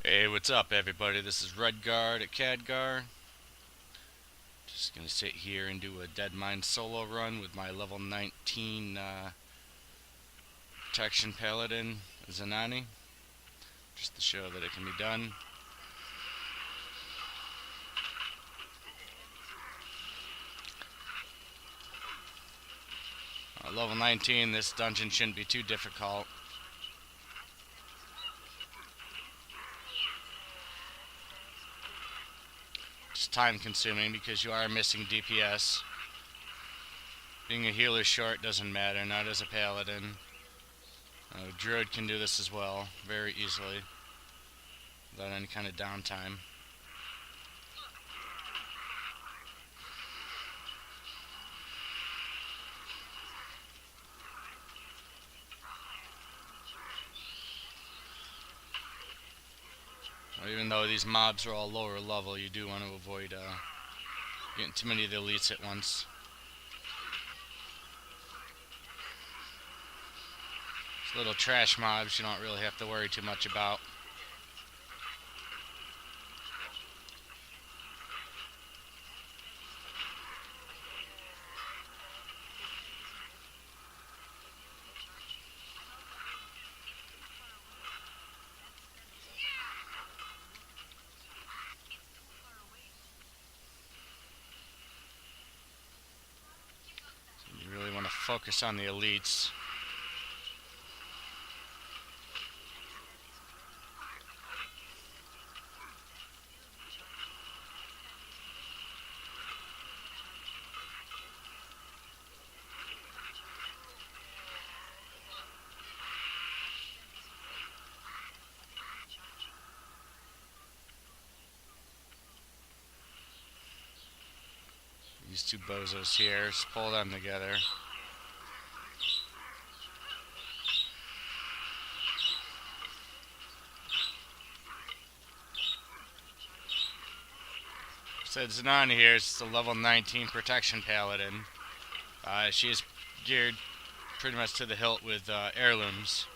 Hey, what's up, everybody? This is Redguard at Khadgar. Just gonna sit here and do a Dead Mine solo run with my level 19 Protection Paladin, Zanani, just to show that it can be done. Level 19, this dungeon shouldn't be too difficult. It's time consuming because you are missing DPS. Being a healer short doesn't matter, not as a paladin. Druid can do this as well, very easily, without any kind of downtime. Even though these mobs are all lower level, you do want to avoid getting too many of the elites at once. These little trash mobs you don't really have to worry too much about. You really want to focus on the elites. These two bozos here, just pull them together. So Zanani here is the level 19 Protection Paladin. She is geared pretty much to the hilt with heirlooms.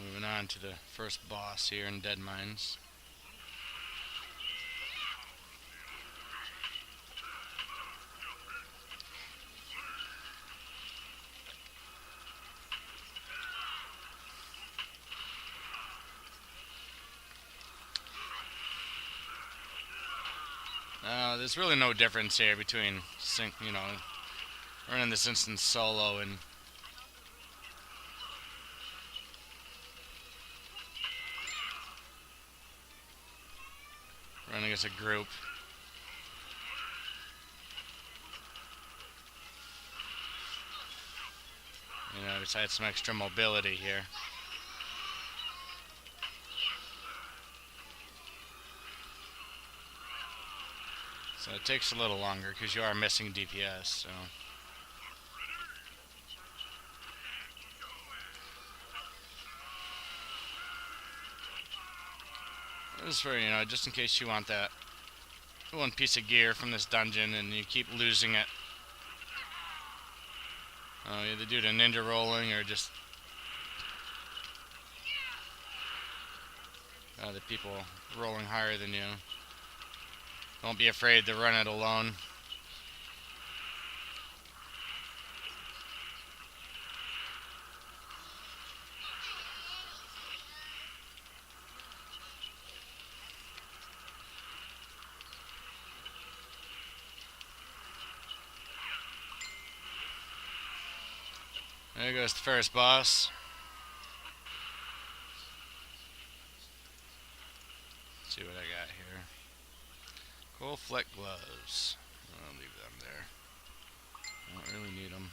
Moving on to the first boss here in Dead Mines. There's really no difference here between, running this instance solo and running as a group. Besides some extra mobility here. So it takes a little longer because you are missing DPS, so. This is for, just in case you want that one piece of gear from this dungeon and you keep losing it. Either due to ninja rolling or just the people rolling higher than you. Don't be afraid to run it alone. There goes the first boss. Let's see what I got here. Cool fleck gloves. I'll leave them there. I don't really need them.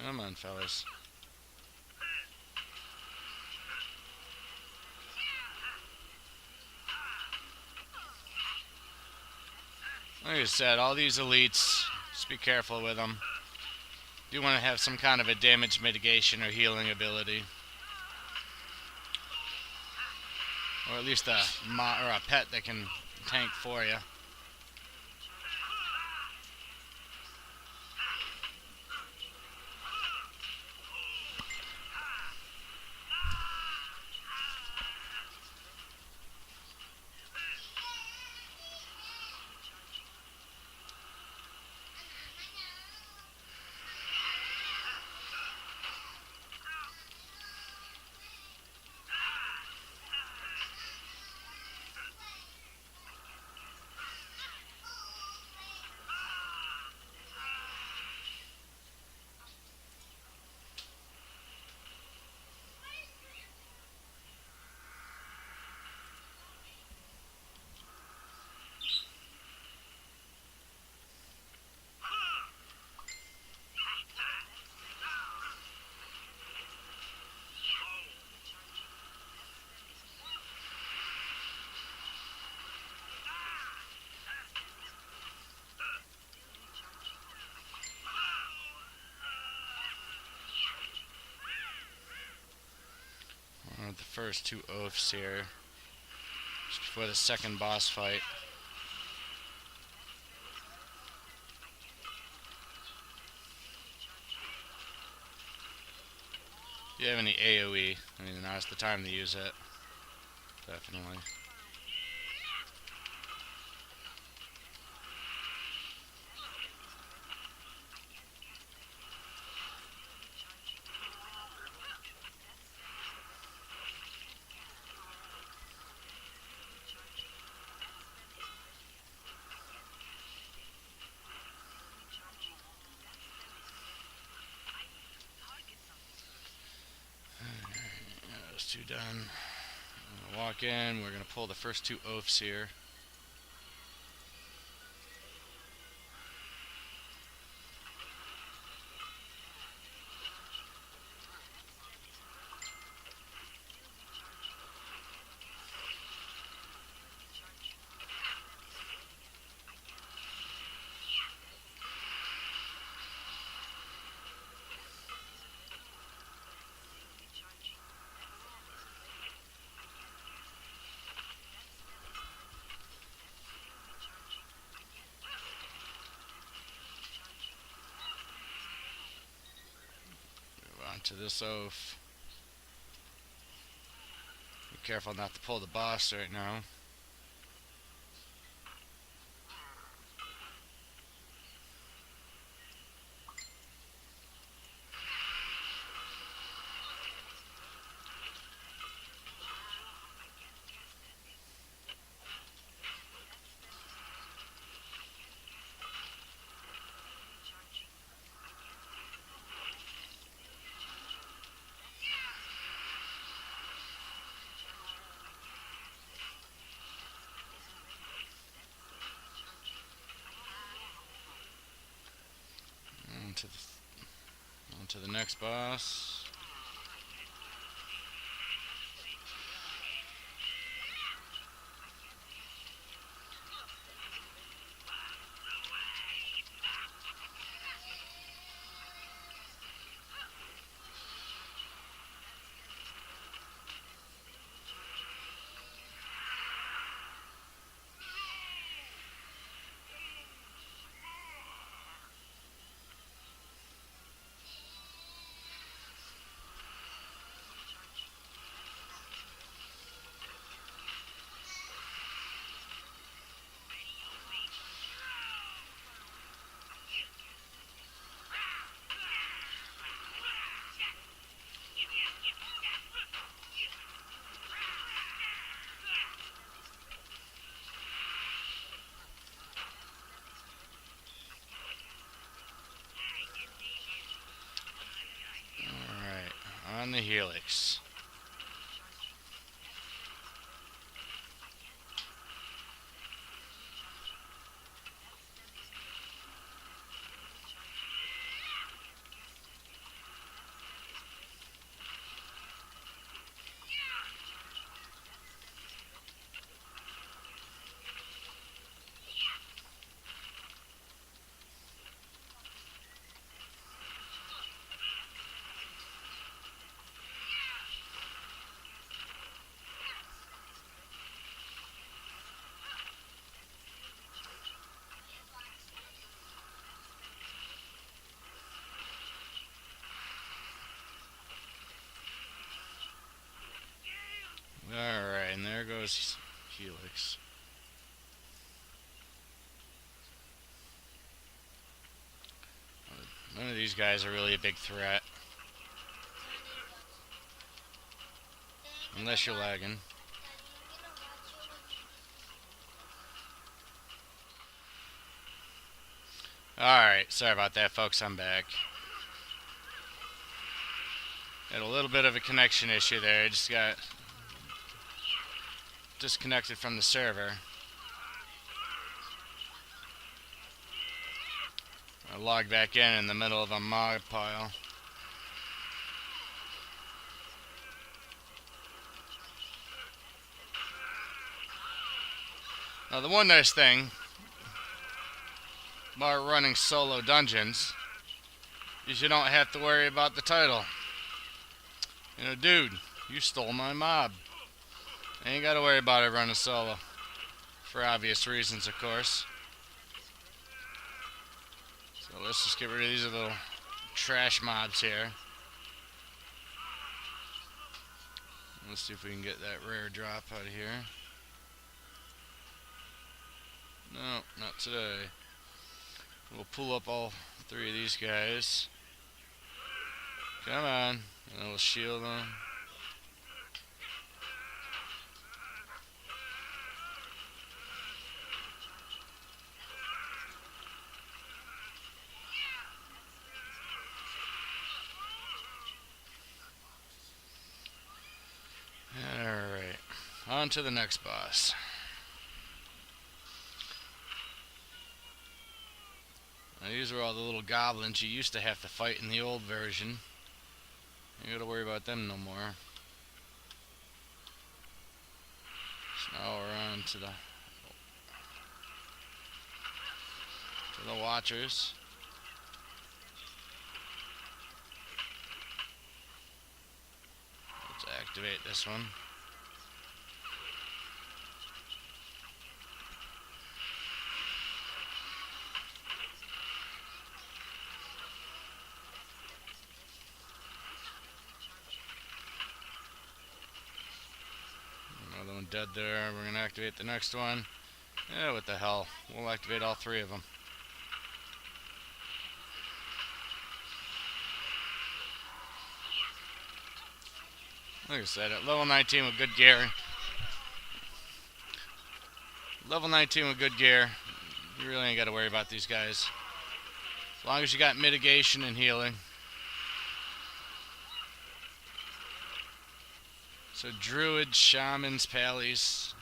Come on, fellas. Like I said, all these elites, just be careful with them. You want to have some kind of a damage mitigation or healing ability. Or at least a pet that can tank for you. The first two oaths here, just before the second boss fight. If you have any AoE, I mean, now's the time to use it. Definitely. Those two done. I'm gonna walk in. We're gonna pull the first two oaths here. To this oath. Be careful not to pull the boss right now. On to the next boss. On the helix. goes Helix. None of these guys are really a big threat. Unless you're lagging. Alright, sorry about that, folks. I'm back. Had a little bit of a connection issue there. I just got disconnected from the server. I logged back in the middle of a mod pile. Now, the one nice thing about running solo dungeons is you don't have to worry about the title. You know, dude, you stole my mob. I ain't got to worry about it running solo. For obvious reasons, of course. So let's just get rid of these little trash mobs here. Let's see if we can get that rare drop out of here. No, not today. We'll pull up all three of these guys. Come on. And then we'll shield them. Alright. On to the next boss. Now, these are all the little goblins you used to have to fight in the old version. You gotta worry about them no more. So now we're on to the Watchers. Let's activate this one. Another one dead there. We're gonna activate the next one. Yeah, what the hell? We'll activate all three of them. Like I said, at level 19 with good gear. Level 19 with good gear. You really ain't got to worry about these guys. As long as you got mitigation and healing. So druids, shamans, pallies.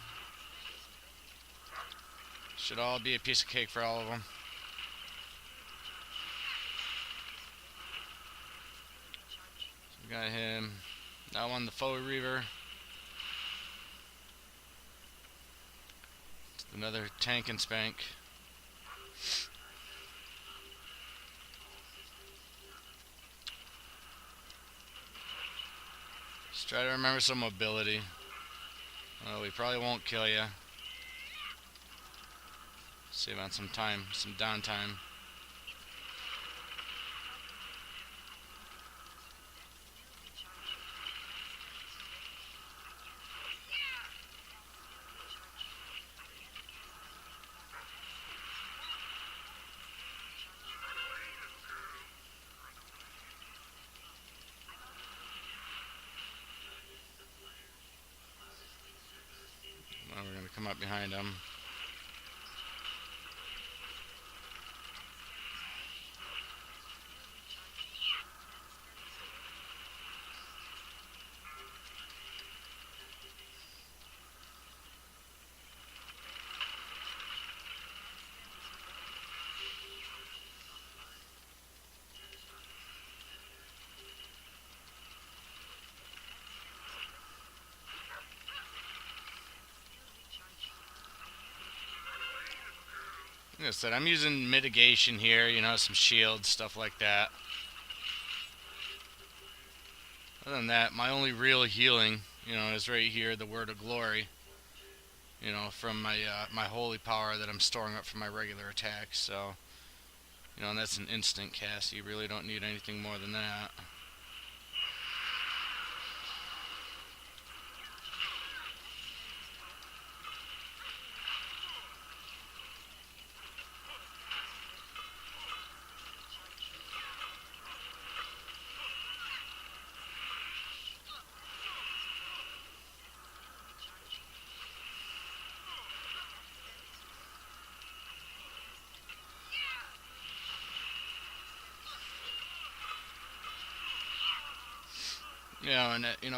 Should all be a piece of cake for all of them. So we got him. That one, the Foe Reaver. Another tank and spank. Just try to remember some mobility. Well, we probably won't kill you. Save on some time, some downtime. Now we're going to come up behind him. Like I said, I'm using mitigation here, you know, some shields, stuff like that. Other than that, my only real healing, you know, is right here, the Word of Glory. You know, from my my holy power that I'm storing up for my regular attacks. So, you know, and that's an instant cast. You really don't need anything more than that.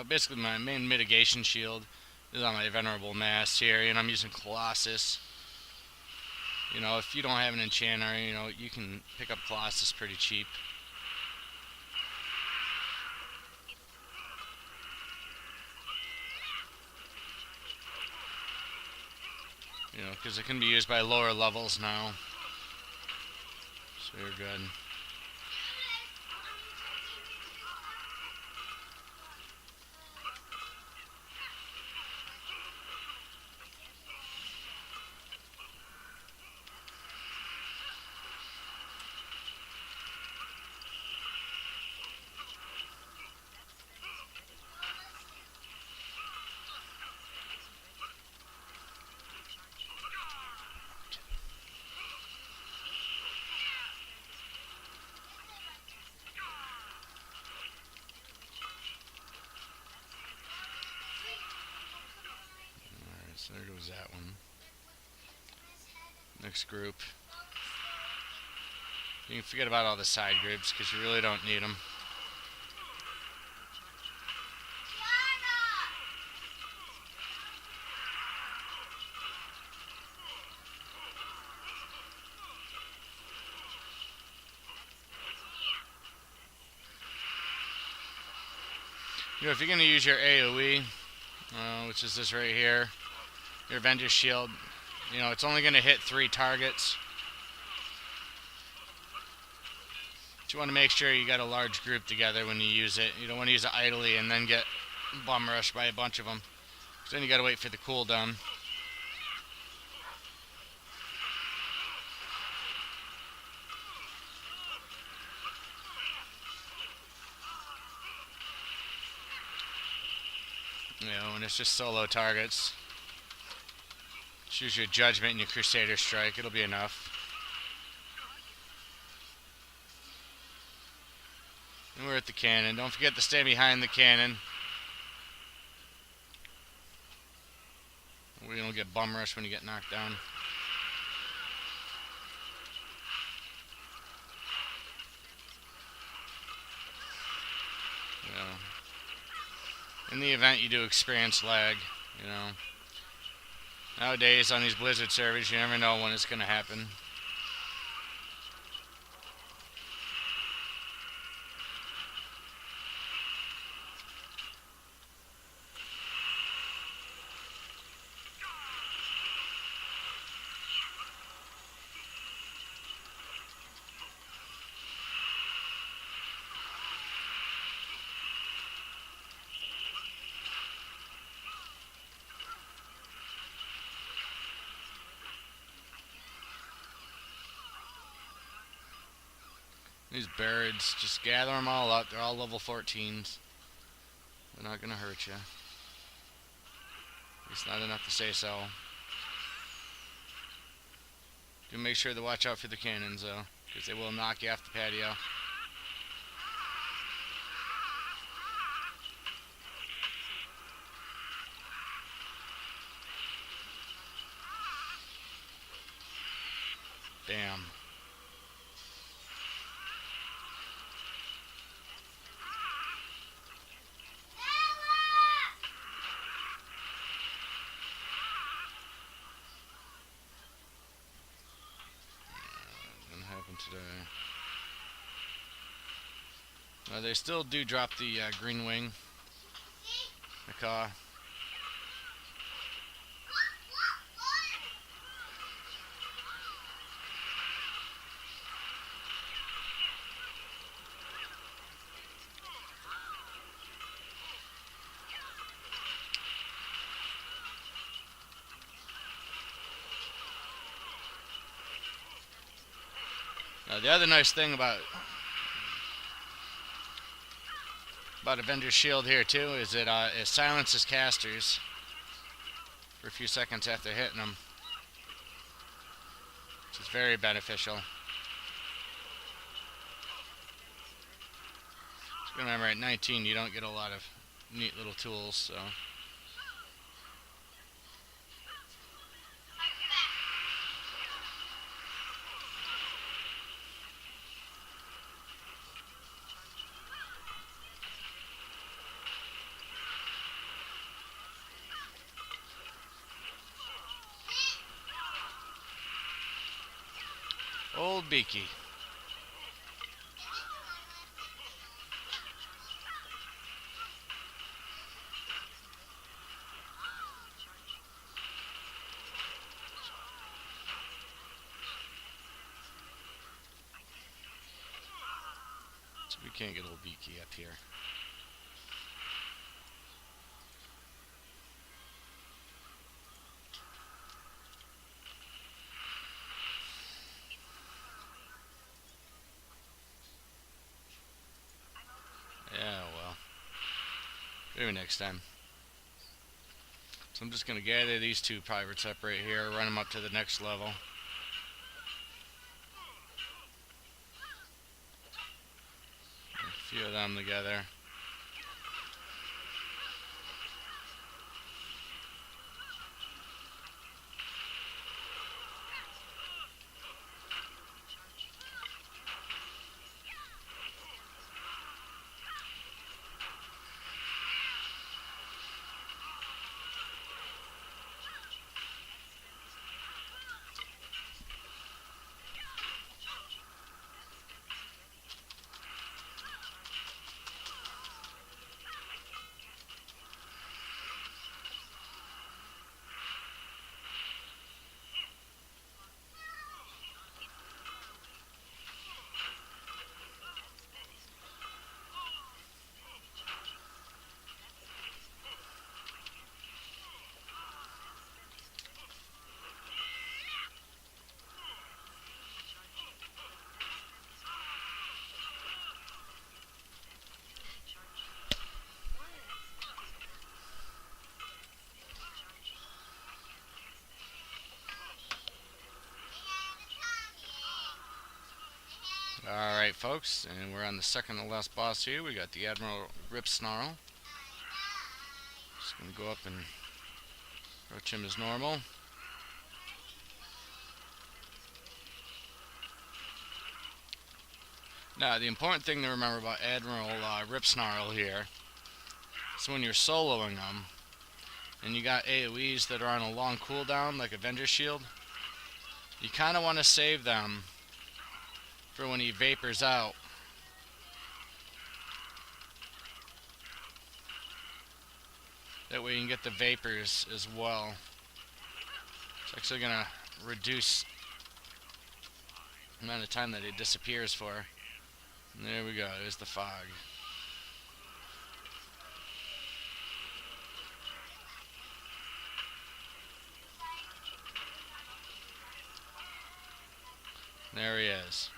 Basically my main mitigation shield is on my venerable mass here, and I'm using Colossus. If you don't have an enchanter, you can pick up Colossus pretty cheap. Because it can be used by lower levels now. So you're good. Alright, so there goes that one. Next group. You can forget about all the side groups because you really don't need them. If you're going to use your AoE, which is this right here, your Avenger Shield, it's only going to hit 3 targets. But you want to make sure you got a large group together when you use it. You don't want to use it idly and then get bum rushed by a bunch of them. Because then you got to wait for the cooldown. When it's just solo targets. Choose your Judgment and your Crusader Strike. It'll be enough. And we're at the cannon. Don't forget to stay behind the cannon. We don't get bum rushed when you get knocked down. In the event you do experience lag, Nowadays on these Blizzard servers, you never know when it's going to happen. These birds, just gather them all up. They're all level 14s. They're not going to hurt you. It's not enough to say so. Do make sure to watch out for the cannons, though, because they will knock you off the patio. Damn. Today. They still do drop the green wing macaw. The other nice thing about Avenger's Shield here too is that it silences casters for a few seconds after hitting them, which is very beneficial. Just remember, at 19 you don't get a lot of neat little tools, so. Old Beaky. So we can't get old Beaky up here. Yeah, well. Maybe next time. So I'm just going to gather these two pirates up right here, run them up to the next level. A few of them together. Alright, folks, and we're on the second to last boss here. We got the Admiral Rip Snarl. Just gonna go up and approach him as normal. Now, the important thing to remember about Admiral Rip Snarl here is when you're soloing them, and you got AoEs that are on a long cooldown, like Avenger Shield, you kind of want to save them for when he vapors out. That way you can get the vapors as well. It's actually going to reduce the amount of time that it disappears for. And there we go, there's the fog. There he is.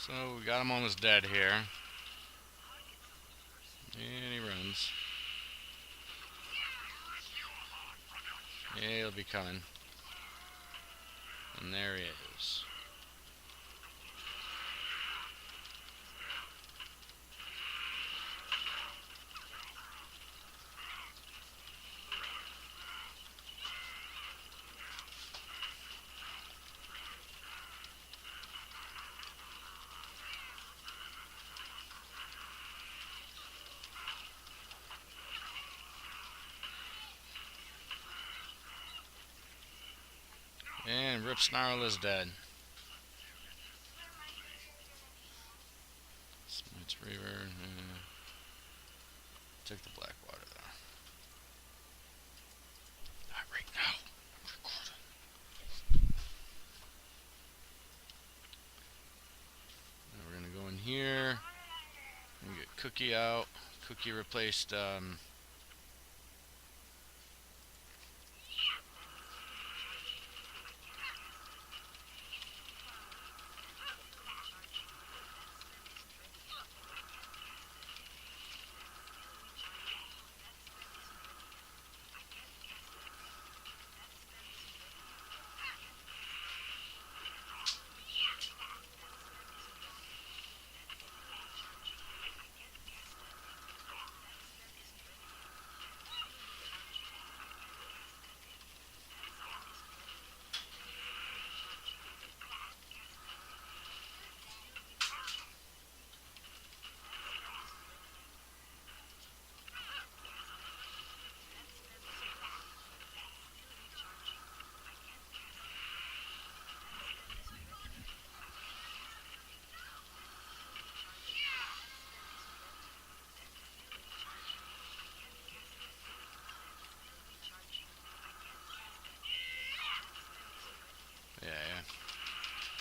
So we got him almost dead here. And he runs. Yeah, he'll be coming. And there he is. And Rip Snarl is dead. Smite's Reaver. Took the black water though. Not right now. I'm recording. Now we're gonna go in here and get Cookie out. Cookie replaced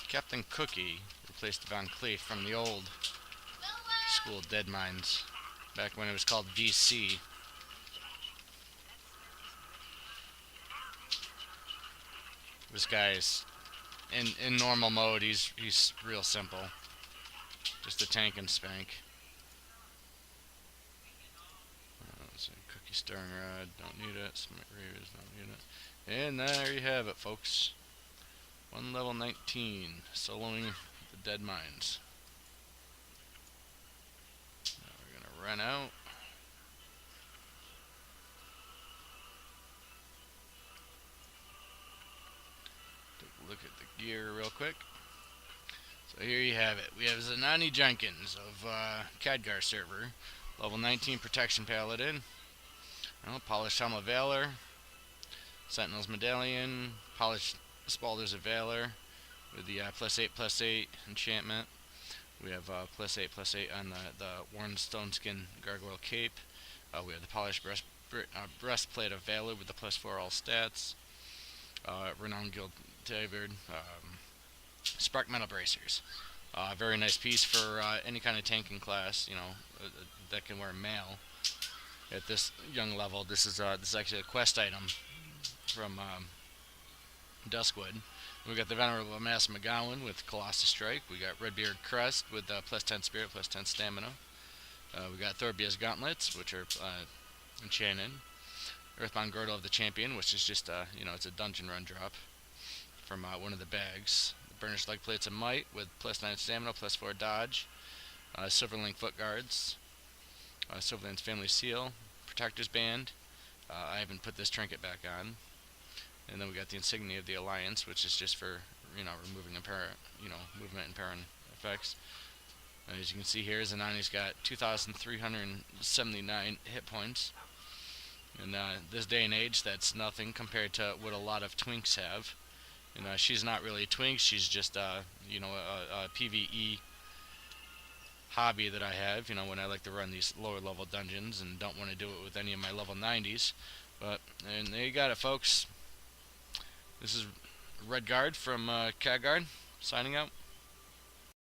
Captain Cookie replaced Von Cleef from the old school Dead Mines, back when it was called VC. This guy's in normal mode. He's real simple, just a tank and spank. Cookie Stirring Rod, don't need it. Smite Reavers, don't need it. And there you have it, folks. 1 level 19, soloing the Dead Mines. Now we're gonna run out. Take a look at the gear real quick. So here you have it. We have Zanani Jenkins of Khadgar server, level 19 Protection Paladin. Polished Helm of Valor, Sentinel's Medallion, Polished Spalders of Valor with the +8/+8 enchantment. We have +8/+8 on the Worn Stone Skin Gargoyle Cape. We have the Polished Breastplate of Valor with the +4 all stats. Renowned Guild Tabard. Spark Metal Bracers. Very nice piece for any kind of tanking class, that can wear mail. At this young level, this is actually a quest item from Duskwood. We got the Venerable Mass McGowan with Colossus Strike. We got Redbeard Crest with +10 Spirit, +10 Stamina. We got Thorbia's Gauntlets, which are enchanted. Earthbound Girdle of the Champion, which is just it's a dungeon run drop from one of the bags. The Burnished Leg Plates of Might with +9 Stamina, +4 Dodge. Silverlink Foot Guards. Silverland's Family Seal, Protector's Band. I haven't put this trinket back on. And then we got the Insignia of the Alliance, which is just for removing movement and parent effects. As you can see here, Zanani's got 2,379 hit points. In this day and age, that's nothing compared to what a lot of twinks have. And she's not really a twink; she's just a PvE hobby that I have, when I like to run these lower level dungeons and don't want to do it with any of my level 90s. And there you got it, folks. This is Redguard from Khadgar, signing out.